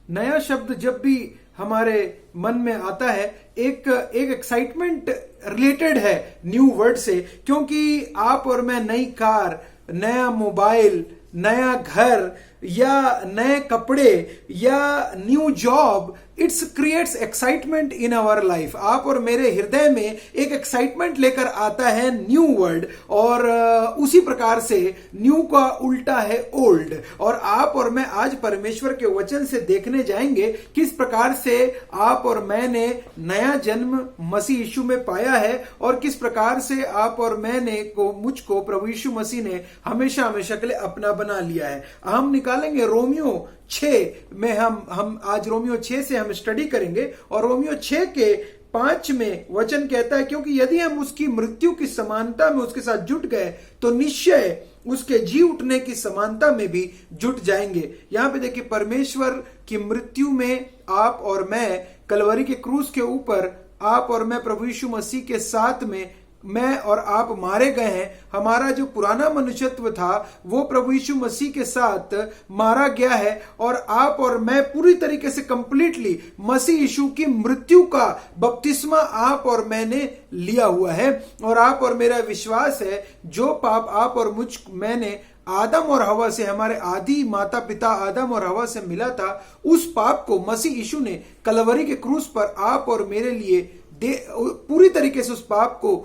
नया शब्द जब भी हमारे मन में आता है, एक एक्साइटमेंट रिलेटेड है न्यू वर्ड से, क्योंकि आप और मैं नई कार, नया मोबाइल, नया घर या नए कपड़े या new job, it's creates excitement in our life. आप और मेरे हृदय में एक एक्साइटमेंट लेकर आता है न्यू वर्ड, और उसी प्रकार से न्यू का उल्टा है ओल्ड। और आप और मैं आज परमेश्वर के वचन से देखने जाएंगे किस प्रकार से आप और मैंने नया जन्म मसीह यीशु में पाया है, और किस प्रकार से आप और मैंने मुझको प्रभु यीशु मसीह ने हमेशा हमेशा के लिए अपना बना लिया है। हम निकालेंगे रोमियो 6 में, हम आज रोमियो 6 से हम स्टडी करेंगे, और रोमियो 6 के 5 में वचन कहता है, क्योंकि यदि हम उसकी मृत्यु की समानता में उसके साथ जुट गए तो निश्चय उसके जी उठने की समानता में भी जुट जाएंगे। यहां पे देखिए, परमेश्वर की मृत्यु में आप और मैं कलवरी के क्रूस के ऊपर, आप और मैं प्रभु यीशु मसीह के साथ में मैं और आप मारे गए हैं। हमारा जो पुराना मनुष्यत्व था वो प्रभु यीशु मसीह के साथ मारा गया है, और आप और मैं पूरी तरीके से कंप्लीटली मसीह यीशु की मृत्यु का बपतिस्मा आप और मैंने लिया हुआ है। और आप और मेरा विश्वास है, जो पाप आप और मैंने आदम और हवा से, हमारे आदि माता पिता आदम और हवा से मिला था, उस पाप को मसीह यीशु ने कलवरी के क्रूस पर आप और मेरे लिए पूरी तरीके से उस पाप को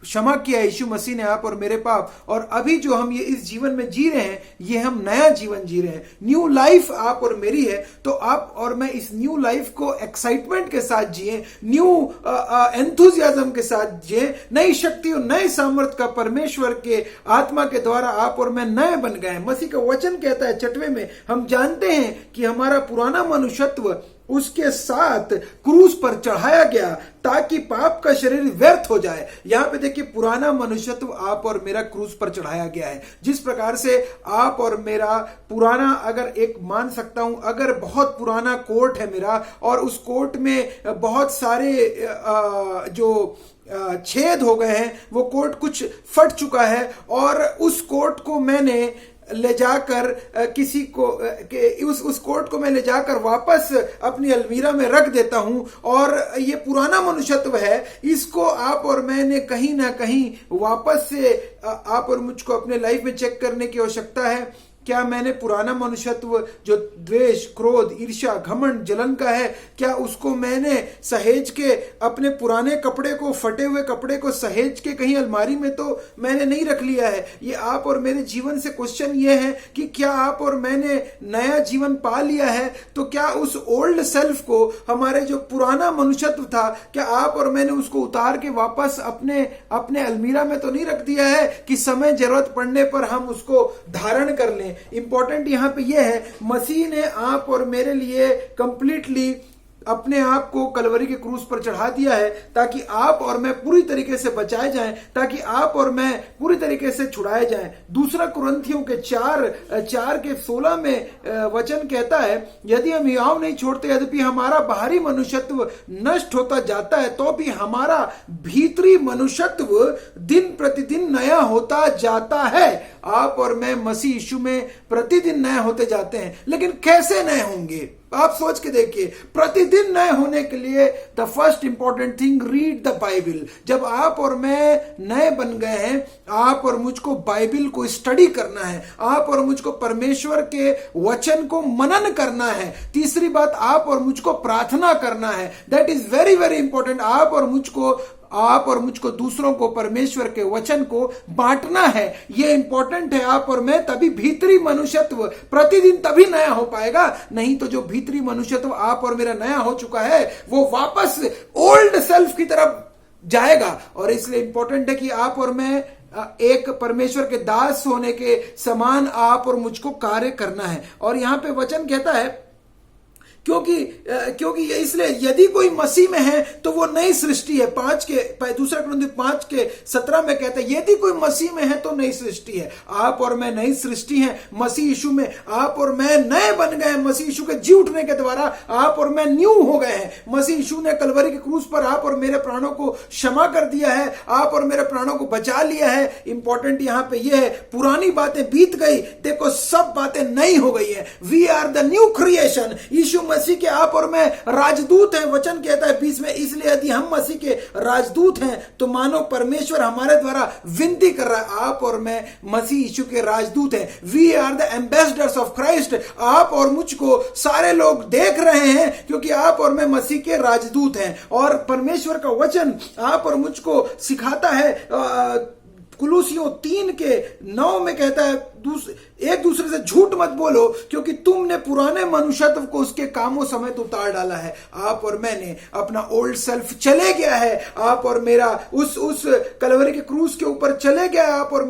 क्षमा किया यीशु मसीह ने, आप और मेरे पाप। और अभी जो हम ये इस जीवन में जी रहे हैं, ये हम नया जीवन जी रहे हैं, न्यू लाइफ आप और मेरी है। तो आप और मैं इस न्यू लाइफ को एक्साइटमेंट के साथ जिए, न्यू एंथुजियाज्म के साथ जिए, नई शक्ति और नए सामर्थ का परमेश्वर के आत्मा के द्वारा आप और मैं नए बन गए हैं। मसीह का वचन कहता है 6वें में, हम जानते हैं कि हमारा पुराना मनुष्यत्व उसके साथ क्रूस पर चढ़ाया गया ताकि पाप का शरीर व्यर्थ हो जाए। यहां पे देखिए, पुराना मनुष्यत्व आप और मेरा क्रूस पर चढ़ाया गया है। जिस प्रकार से आप और मेरा पुराना, अगर एक मान सकता हूं, अगर बहुत पुराना कोट है मेरा, और उस कोट में बहुत सारे जो छेद हो गए हैं, वो कोट कुछ फट चुका है, और उस कोट को मैंने ले जाकर किसी को उस कोट को मैं ले जाकर वापस अपनी अलमीरा में रख देता हूं, और ये पुराना मनुष्यत्व है, इसको आप और मैंने कहीं ना कहीं वापस से आप और मुझको अपने लाइफ में चेक करने की आवश्यकता है। क्या मैंने पुराना मनुष्यत्व जो द्वेष, क्रोध, ईर्ष्या, घमंड, जलन का है, क्या उसको मैंने सहेज के, अपने पुराने कपड़े को, फटे हुए कपड़े को सहेज के कहीं अलमारी में तो मैंने नहीं रख लिया है? ये आप और मेरे जीवन से क्वेश्चन ये है कि क्या आप और मैंने नया जीवन पा लिया है? तो क्या उस ओल्ड सेल्फ को, हमारे जो पुराना मनुष्यत्व था, क्या आप और मैंने उसको उतार के वापस अपने अलमीरा में तो नहीं रख दिया है कि समय जरूरत पड़ने पर हम उसको धारण कर लें? इंपॉर्टेंट यहां पे यह है, मसीह ने आप और मेरे लिए कंप्लीटली अपने आप को कलवरी के क्रूस पर चढ़ा दिया है, ताकि आप और मैं पूरी तरीके से बचाए जाएं, ताकि आप और मैं पूरी तरीके से छुड़ाए जाएं। दूसरा कुरिन्थियों के 4 के 16 में वचन कहता है, यदि हम हियाव नहीं छोड़ते, यद्यपि हमारा बाहरी मनुष्यत्व नष्ट होता जाता है, तो भी हमारा भीतरी मनुष्यत्व दिन प्रतिदिन नया होता जाता है। आप और मैं मसीह यीशु में प्रतिदिन नए होते जाते हैं, लेकिन कैसे नए होंगे? आप सोच के देखिए, प्रतिदिन नए होने के लिए the first important thing, read the Bible. जब आप और मैं नए बन गए हैं, आप और मुझको बाइबल को स्टडी करना है, आप और मुझको परमेश्वर के वचन को मनन करना है। तीसरी बात, आप और मुझको प्रार्थना करना है। That is very very important. आप और मुझको दूसरों को परमेश्वर के वचन को बांटना है, ये इंपॉर्टेंट है। आप और मैं, तभी भीतरी मनुष्यत्व प्रतिदिन तभी नया हो पाएगा। नहीं तो जो भीतरी मनुष्यत्व आप और मेरा नया हो चुका है, वो वापस ओल्ड सेल्फ की तरफ जाएगा। और इसलिए इंपॉर्टेंट है कि आप और मैं एक परमेश्वर के दास होने के समान आप और मुझको कार्य करना है। और यहां पे वचन कहता है क्योंकि इसलिए यदि कोई मसीह में है तो वो नई सृष्टि है। 2 कुरिन्थियों 5:17 में कहता है यदि कोई मसीह में है तो नई सृष्टि है। आप और मैं नई सृष्टि हैं मसीह यीशु में। आप और मैं नए बन गए हैं मसीह यीशु के जी उठने के द्वारा। आप और मैं न्यू हो गए हैं। मसीह यीशु ने कलवरी के क्रूस पर आप और मेरे प्राणों को क्षमा कर दिया है, आप और मेरे प्राणों को बचा लिया है। इंपॉर्टेंट यहां पे ये है, पुरानी बातें बीत गई, देखो सब बातें नई हो गई है। We are the new creation. यीशु मसीह के आप और मैं राजदूत हैं। वचन कहता है 20 में, इसलिए यदि हम मसीह के राजदूत हैं तो मानो परमेश्वर हमारे द्वारा विनती कर रहा है। आप और मैं मसीह यीशु के राजदूत हैं। We are the ambassadors of Christ. आप और मुझको सारे लोग देख रहे हैं क्योंकि आप और मैं मसीह के राजदूत हैं। और परमेश्वर का वचन आप और मुझको सिखाता है, कुलुसियों 3:9 में कहता है एक दूसरे से झूठ मत बोलो क्योंकि तुमने पुराने मनुष्यत्व को उसके कामों समेत उतार डाला है। आप और मैंने अपना ओल्ड सेल्फ चले गया है। आप और मेरा उस कलवरी के क्रूस के ऊपर चले गया है। आप और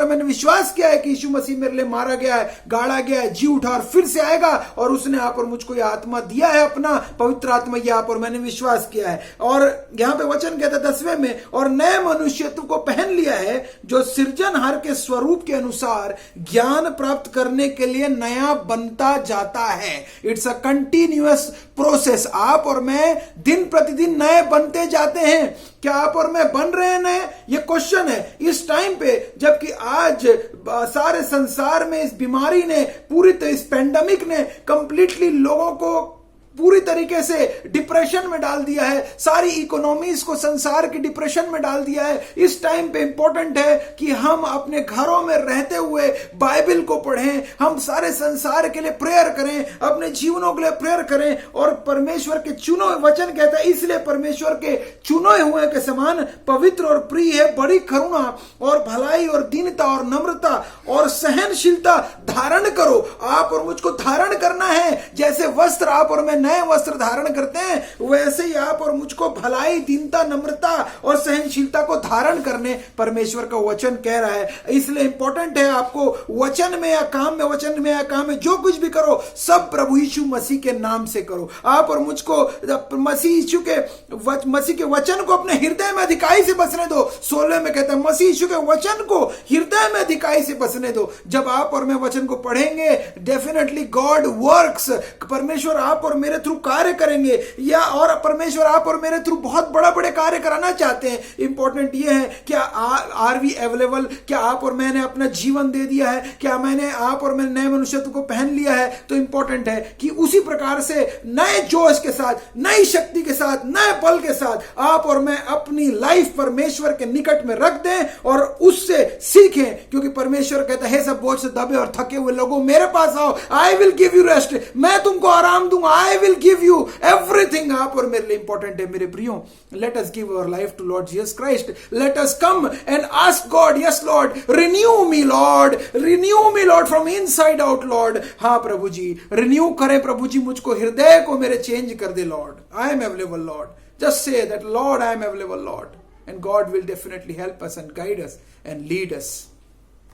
मैंने विश्वास किया है कि यीशु मसीह मेरे लिए मारा गया है, गाड़ा गया है, जी उठा और फिर से आएगा। और उसने आप और मुझको यह आत्मा दिया है, अपना पवित्र आत्मा, यह आप और मैंने विश्वास किया है। और यहां पे वचन कहता है 10वें में, और नए मनुष्यत्व को पहन लिया है जो सृजनहार के स्वरूप के अनुसार ज्ञान प्राप्त करने के लिए नया बनता जाता है। It's a continuous process. आप और मैं दिन प्रतिदिन नए बनते जाते हैं। क्या आप और मैं बन रहे हैं नए? ये क्वेश्चन है इस टाइम पे, जबकि आज सारे संसार में इस बीमारी ने इस पेंडेमिक ने कंप्लीटली लोगों को पूरी तरीके से डिप्रेशन में डाल दिया है। सारी इकोनॉमीज को संसार की डिप्रेशन में डाल दिया है। इस टाइम पे इंपॉर्टेंट है कि हम अपने घरों में रहते हुए बाइबल को पढ़ें। हम सारे संसार के लिए प्रेयर करें, अपने जीवनों के लिए प्रेयर करें। और परमेश्वर के चुनो, वचन कहता है इसलिए परमेश्वर के चुने हुए के समान पवित्र और प्रिय है बड़ी करुणा और भलाई और दीनता और नम्रता और सहनशीलता धारण करो। आप और मुझको धारण करना है। जैसे वस्त्र आप और मैं नए वस्त्र धारण करते हैं, वैसे ही आप और मुझको भलाई, दीनता, नम्रता और सहनशीलता को धारण करने परमेश्वर का वचन कह रहा है। इसलिए इंपॉर्टेंट है आपको वचन में या काम में जो कुछ भी करो सब प्रभु यीशु मसीह के नाम से करो। आप और मुझको मसीह के वचन को अपने हृदय में अधिकाई से बसने दो। 16 में कहता है मसीह यीशु के वचन को हृदय में अधिकाई से बसने दो। जब आप और मैं वचन को पढ़ेंगे, डेफिनेटली गॉड वर्क्स। परमेश्वर आप और मेरे थ्रू कार्य करेंगे, या और परमेश्वर आप और मेरे थ्रू बहुत बड़े कार्य कराना चाहते हैं। इंपॉर्टेंट ये है, क्या आर वी अवेलेबल? क्या आप और मैंने अपना जीवन दे दिया है? क्या मैंने आप और मैंने नए मनुष्यत्व को पहन लिया है? तो इंपॉर्टेंट है कि उसी प्रकार से नए जोश के साथ, नई शक्ति के साथ, नए बल के साथ आप और मैं अपनी लाइफ परमेश्वर के निकट में रख दें और उससे सीखें। क्योंकि परमेश्वर कहता है सब बोझ से दबे और थके हुए लोगों मेरे पास आओ, I will give you rest. मैं तुमको आराम दूंगा, I will give you everything. आप और मेरे लिए इंपॉर्टेंट है मेरे प्रियो, let us give our life to Lord Jesus Christ. Let us come and ask God, yes Lord, renew me Lord from inside out Lord. हाँ प्रभु जी, रिन्यू करें प्रभु जी, मुझको हृदय को मेरे चेंज कर दे Lord. I am available Lord. Just say that Lord, I am available Lord, and God will definitely help us and guide us and lead us.